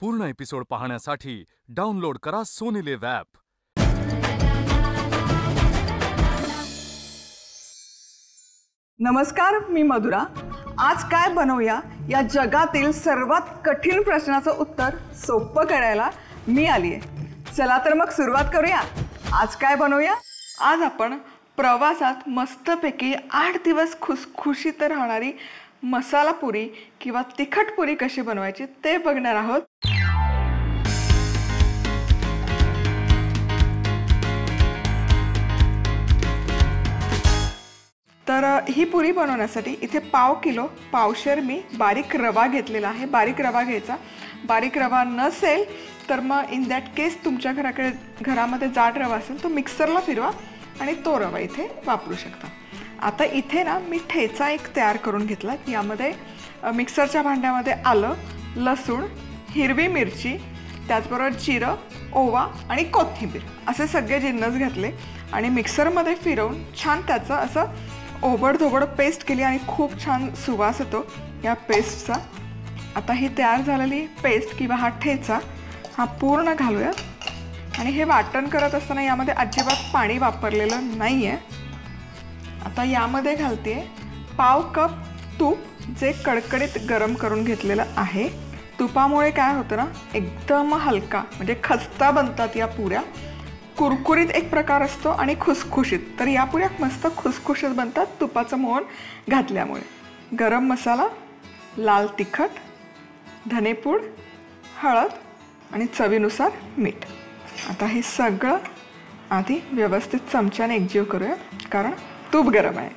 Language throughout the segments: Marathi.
पूर्ण एपिसोड पाहण्यासाठी डाउनलोड करा सोनी लिव्ह ॲप। नमस्कार, मी मधुरा। आज काय बनवूया या जगातील सर्वात कठीण प्रश्नाचं उत्तर सोपं करायला मी आली आहे। चला तर मग सुरुवात करूया। आज काय बनवूया? आज आपण प्रवासात मस्तपैकी 8 दिवस खुसखुशीत राहणारी मसाला पुरी किंवा तिखट पुरी कशी बनवायची ते बघणार आहोत। तर ही पुरी बनवण्यासाठी इथे पाव किलो पावशेर मी बारीक रवा घेतलेला आहे। बारीक रवा घ्यायचा। बारीक रवा नसेल तर मग इन दॅट केस तुमच्या घरामध्ये जाड रवा असेल तो मिक्सरला फिरवा आणि तो रवा इथे वापरू शकता। आता इथे ना मी ठेचा एक तयार करून घेतला। यामध्ये मिक्सरच्या भांड्यामध्ये आलं, लसूण, हिरवी मिरची, त्याचबरोबर जिरं, ओवा आणि कोथिंबीर असे सगळे जिन्नस घातले आणि मिक्सरमध्ये फिरवून छान त्याचं असं ओबडधोबड पेस्ट केली आणि खूप छान सुवास येतो या पेस्टचा। आता ही तयार झालेली पेस्ट किंवा हा ठेचा हा पूर्ण घालूया आणि हे वाटण करत असताना यामध्ये अजिबात पाणी वापरलेलं नाही आहे। आता यामध्ये घालते पाव कप तूप जे कडकडीत गरम करून घेतलेलं आहे। तुपामुळे काय होतं ना, एकदम हलका म्हणजे खस्ता बनतात या पुऱ्या। कुरकुरीत एक प्रकार असतो आणि खुसखुशीत, तर या पुऱ्या मस्त खुसखुशीत बनतात तुपाचं मोहन घातल्यामुळे। गरम मसाला, लाल तिखट, धनेपूड, हळद आणि चवीनुसार मीठ। आता हे सगळं आधी व्यवस्थित चमच्याने एकजीव करूया कारण तूप गरम आहे।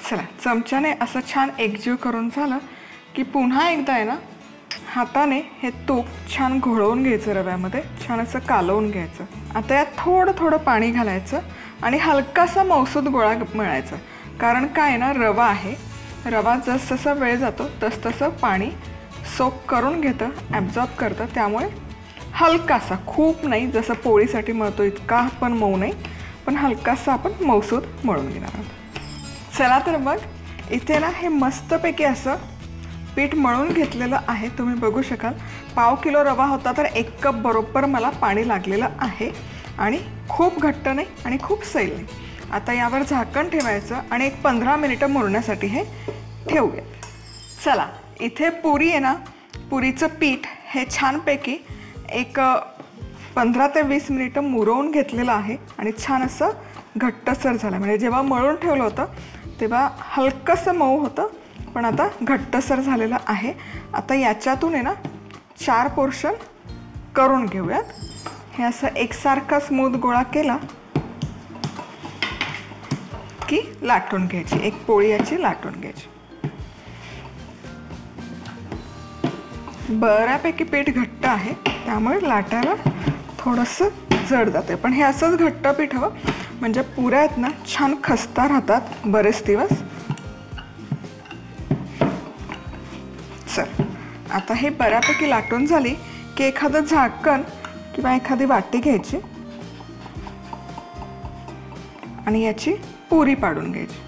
चला, चमच्याने असं छान एकजीव करून झालं की पुन्हा एकदा आहे ना हाताने हे तूप छान घोळवून घ्यायचं, रव्यामध्ये छान असं कालवून घ्यायचं। आता यात थोडं थोडं पाणी घालायचं आणि हलकासा मौसूद गोळा मळायचा। कारण काय ना, रवा आहे, रवा जसजसा वेळ जातो तसतसं पाणी सोक करून घेतं, ॲब्झॉर्ब करतं। त्यामुळे हलकासा, खूप नाही, जसं पोळीसाठी मळतो इतका पण मऊ नाही, पण हलकासा आपण मौसूद मळून घेणार आहोत। चला तर मग इथे ना हे मस्तपैकी असं पीठ मळून घेतलेलं आहे। तुम्ही बघू शकाल पाव किलो रवा होता तर 1 कप बरोबर मला पाणी लागलेलं आहे आणि खूप घट्ट नाही आणि खूप सैल नाही। आता यावर झाकण ठेवायचं आणि एक 15 मिनिटं मुरण्यासाठी हे ठेवूया। चला, इथे पुरी आहे ना, पुरीचं पीठ हे छानपैकी एक 15 ते 20 मिनिटं मुरवून घेतलेलं आहे आणि छान असं घट्टसर झालं। म्हणजे जेव्हा मळून ठेवलं होतं तेव्हा हलकंसं मऊ होतं, पण आता घट्टसर झालेलं आहे। आता याच्यातून आहे ना 4 पोर्शन करून घेऊयात। हे असं एकसारखा स्मूथ गोळा केला की लाटून घ्यायची, एक पोळी याची लाटून घ्यायची। बऱ्यापैकी पीठ घट्ट आहे त्यामुळे लाटायला थोडंसं जड जाते, पण हे असंच घट्ट पीठ हवं म्हणजे पुऱ्या आहेत ना छान खस्ता राहतात बरेच दिवस। चल, आता हे बऱ्यापैकी लाटून झाली की एखादं झाकण किंवा एखादी वाटी घ्यायची आणि याची पुरी पाडून घ्यायची।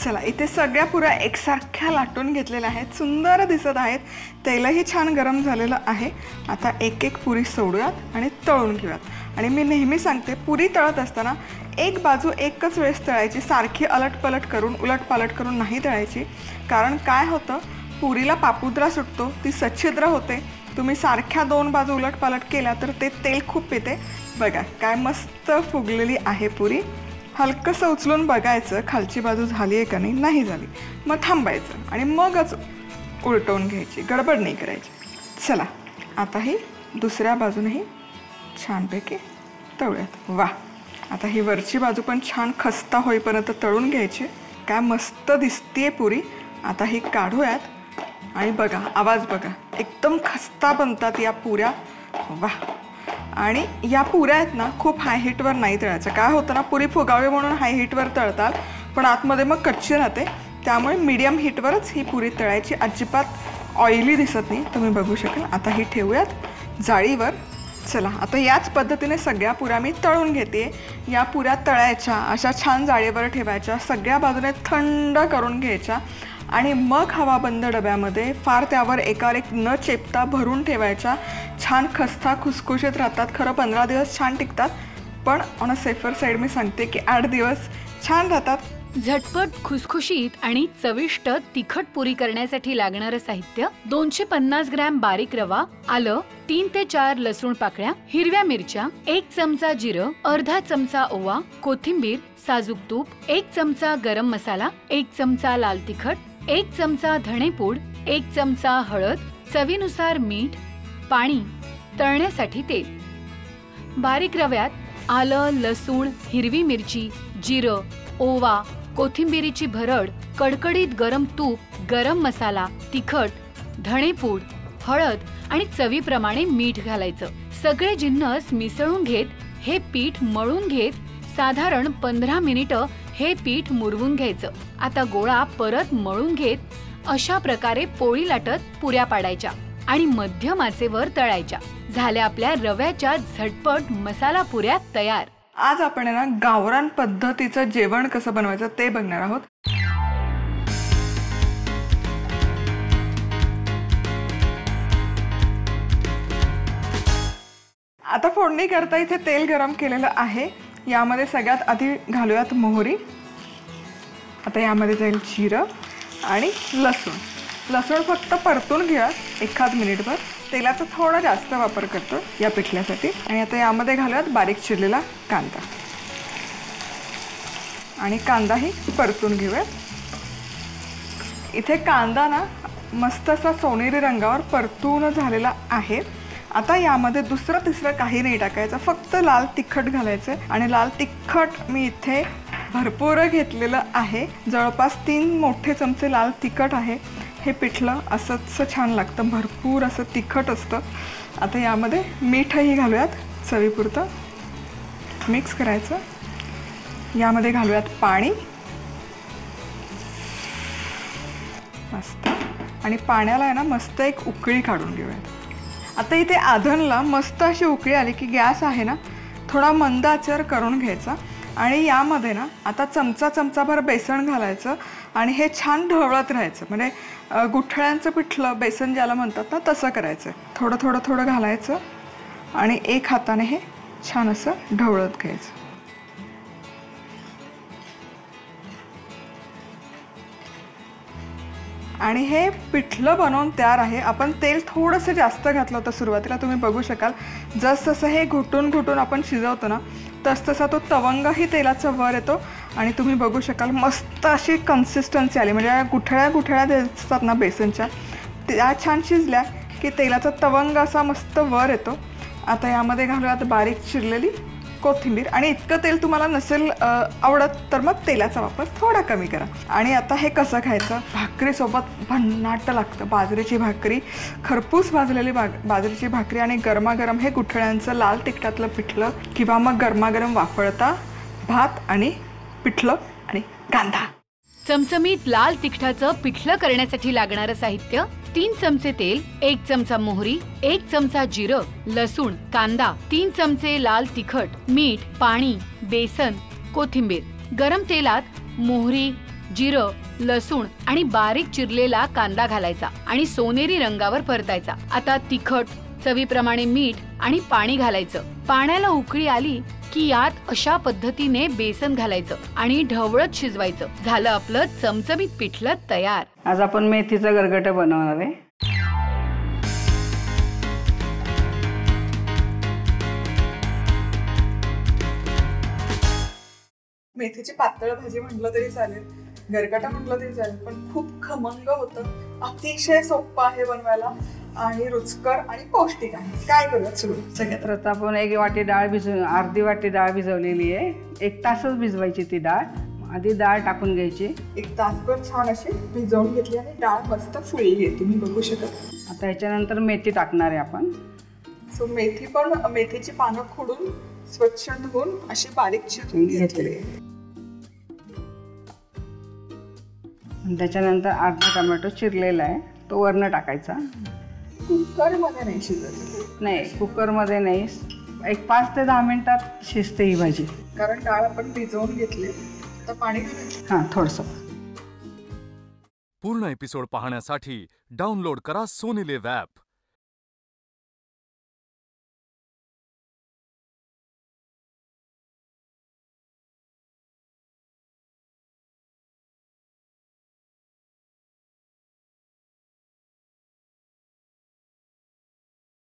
चला, इथे सगळ्या पुऱ्या एकसारख्या लाटून घेतलेल्या आहेत, सुंदर दिसत आहेत, तेलही छान गरम झालेलं आहे। आता एक एक पुरी सोडूयात आणि तळून घेऊयात। आणि मी नेहमी सांगते, पुरी तळत असताना एक बाजू एकच वेळेस तळायची, सारखी उलटपालट करून नाही तळायची। कारण काय होतं, पुरीला पापुद्रा सुटतो, ती सच्छिद्र होते। तुम्ही सारख्या 2 बाजू उलटपालट केल्या तर ते तेल खूप पिते। बघा काय मस्त फुगलेली आहे पुरी। हलकंसं उचलून बघायचं खालची बाजू झाली आहे का नाही, नाही झाली मग थांबायचं आणि मगच उलटवून घ्यायची, गडबड नाही करायची। चला, आता ही दुसऱ्या बाजूनही छानपैकी तळूयात। वा, आता ही वरची बाजू पण छान खस्ता होईपर्यंत तळून घ्यायची। काय मस्त दिसतीये पुरी। आता ही काढूयात आणि बघा आवाज बघा, एकदम खस्ता बनतात या पुऱ्या। वा, आणि या पुऱ्या आहेत ना खूप हाय हीटवर नाही तळायचं। काय होतं ना, पुरी फुगावी म्हणून हाय हीटवर तळतात पण आतमध्ये मग कच्ची राहते, त्यामुळे मीडियम हीटवरच ही पुरी तळायची, अजिबात ऑइली दिसत नाही। तुम्ही बघू शकाल। आता ही ठेवूयात जाळीवर। चला, आता याच पद्धतीने सगळ्या पुऱ्या मी तळून घेते। या पुऱ्या तळायच्या, अशा छान जाळीवर ठेवायच्या, सगळ्या बाजूने थंड करून घ्यायच्या आणि मग हवाबंद डब्यामध्ये फार त्यावर एकावर एक न चेपता भरून ठेवायच्या. छान खस्ता खुसखुशीत राहतात. खरं 15 दिवस छान टिकतात, पण ऑन अ सेफर साईड मी सांगते की 8 दिवस छान राहतात. झटपट खुसखुशीत आणि चविष्ट तिखट पुरी करण्यासाठी लागणारं साहित्य: 250 ग्रॅम बारीक रवा, आलं, 3 ते 4 लसूण पाकळ्या, हिरव्या मिरच्या, 1 चमचा जिरं, अर्धा चमचा ओवा, कोथिंबीर, साजूक तूप, 1 चमचा गरम मसाला, 1 चमचा लाल तिखट, 1 चमचा धणेपूड, 1 चमचा हळद, चवीनुसार मीठ, पाणी, तळण्यासाठी तेल. बारीक रव्यात आलं, लसूण, हिरवी मिरची, जिरं, ओवा, कोथिंबीरीची भरड, कडकडीत गरम तूप, गरम मसाला, तिखट, धणेपूड, हळद आणि चवीप्रमाणे मीठ घालायचं. सगळे जिन्नस मिसळून घेत हे पीठ मळून घेत साधारण 15 मिनिटं हे पीठ मुरवून घ्यायचं. आता गोळा परत मळून घेत अशा प्रकारे पोळी लाटत पुऱ्या पाडायच्या आणि मध्यम आचेवर तळायच्या. झाल्या आपल्या रव्याच्या झटपट मसाला पुऱ्या तयार. आज आपण ना गावरान पद्धतीचं जेवण कसं बनवायचं ते बघणार आहोत. आता फोडणी करता इथे तेल गरम केलेलं आहे. यामध्ये सगळ्यात आधी घालूयात मोहरी. आता यामध्ये जाईल जिरं आणि लसूण. लसूण फक्त परतून घ्या एखाद मिनिटभर. तेलाचा थोडा जास्त वापर करतो या पिठल्यासाठी. आणि आता यामध्ये घालूयात बारीक चिरलेला कांदा आणि कांदाही परतून घेऊया. इथे कांदा ना मस्त असा सोनेरी रंगावर परतून झालेला आहे. आता यामध्ये दुसरं तिसरं काही नाही टाकायचं, फक्त लाल तिखट घालायचं. आणि लाल तिखट मी इथे भरपूर घेतलेलं आहे. जवळपास 3 मोठे चमचे लाल तिखट आहे. हे पिठलं असंच छान लागतं, भरपूर असं तिखट असतं. आता यामध्ये मीठही घालूयात चवीपुरतं. मिक्स करायचं. यामध्ये घालूयात पाणी मस्त. आणि पाण्याला आहे ना मस्त एक उकळी काढून घेऊयात. आता इथे आधनला मस्त अशी उकळी आली की गॅस आहे ना थोडा मंद आचेवर करून घ्यायचा. आणि यामध्ये ना आता चमचाभर बेसन घालायचं आणि हे छान ढवळत राहायचं. म्हणजे गुठळ्यांचं पिठलं बेसन ज्याला म्हणतात ना तसं करायचं. थोडं घालायचं आणि एक हाताने हे छान असं ढवळत घ्यायचं. आणि हे पिठलं बनवून तयार आहे. आपण तेल थोडंसं जास्त घातलं होतं सुरुवातीला, तुम्ही बघू शकाल. जसं हे घुटून आपण शिजवतो ना तसं तो तवंगही तेलाचा वर येतो. आणि तुम्ही बघू शकाल मस्त अशी कन्सिस्टन्सी आली. म्हणजे गुठळ्या दिसतात ना बेसनच्या, त्या छान शिजल्या की तेलाचा तवंग असा मस्त वर येतो. आता यामध्ये घालूयात बारीक चिरलेली कोथिंबीर. आणि इतकं तेल तुम्हाला नसेल आवडत तर मग तेलाचा वापर थोडा कमी करा. आणि आता हे कसं खायचं? भाकरीसोबत भन्नाट लागतं. बाजरीची भाकरी, खरपूस भाजलेली बाजरीची भाकरी आणि गरमागरम हे गुठळ्यांचं लाल तिखटातलं पिठलं, किंवा मग गरमागरम वाफळता भात आणि पिठलं आणि कांदा. चमचमीत लाल तिखटाचं पिठलं करण्यासाठी लागणारं साहित्य: 3 चमचे तेल, 1 चमचा मोहरी, 1 चमचा जिरं, लसूण, कांदा, 3 चमचे लाल तिखट, मीठ, पाणी, बेसन, कोथिंबीर. गरम तेलात मोहरी, जिरं, लसूण आणि बारीक चिरलेला कांदा घालायचा आणि सोनेरी रंगावर परतायचा. आता तिखट, चवीप्रमाणे मीठ आणि पाणी घालायचं. पाण्याला उकळी आली की यात अशा पद्धतीने बेसन घालायचं आणि ढवळत शिजवायचं. झालं आपलं चमचमीत पिठलं तयार. आज आपण मेथीचं गरगटं बनवणार आहे. मेथीची पातळ भाजी म्हटलं तरी चालेल, गरगटा म्हटलं तरी चालेल, पण खूप खमंग होतं. अतिशय सोपं आहे बनवायला आणि रुचकर आणि पौष्टिक आहे. काय करूयात सुरू? सगळ्यात तर आपण एक वाटी डाळ अर्धी वाटी डाळ भिजवलेली आहे. 1 तासच भिजवायची ती डाळ. आधी डाळ टाकून घ्यायची. 1 तासभर छान अशी भिजवून घेतली आणि डाळ मस्त फुलली आहे, तुम्ही बघू शकता. आता ह्याच्यानंतर मेथी टाकणार आहे आपण. सो मेथीची पानं खोडून स्वच्छ धुवून अशी बारीक चिरून घेतलेली आहे. त्याच्यानंतर अर्धा टोमॅटो चिरलेला आहे, तो वरनं टाकायचा. कुकरमध्ये नाही शिजवायचं. नाही, कुकरमध्ये नाही. 5 ते 10 मिनिटात शिजते ही भाजी, कारण डाळ आपण भिजवून घेतली. तर पाणी घालायचं. हां, थोडंसं. पूर्ण एपिसोड पाहण्यासाठी डाउनलोड करा सोनी लिव्ह ॲप.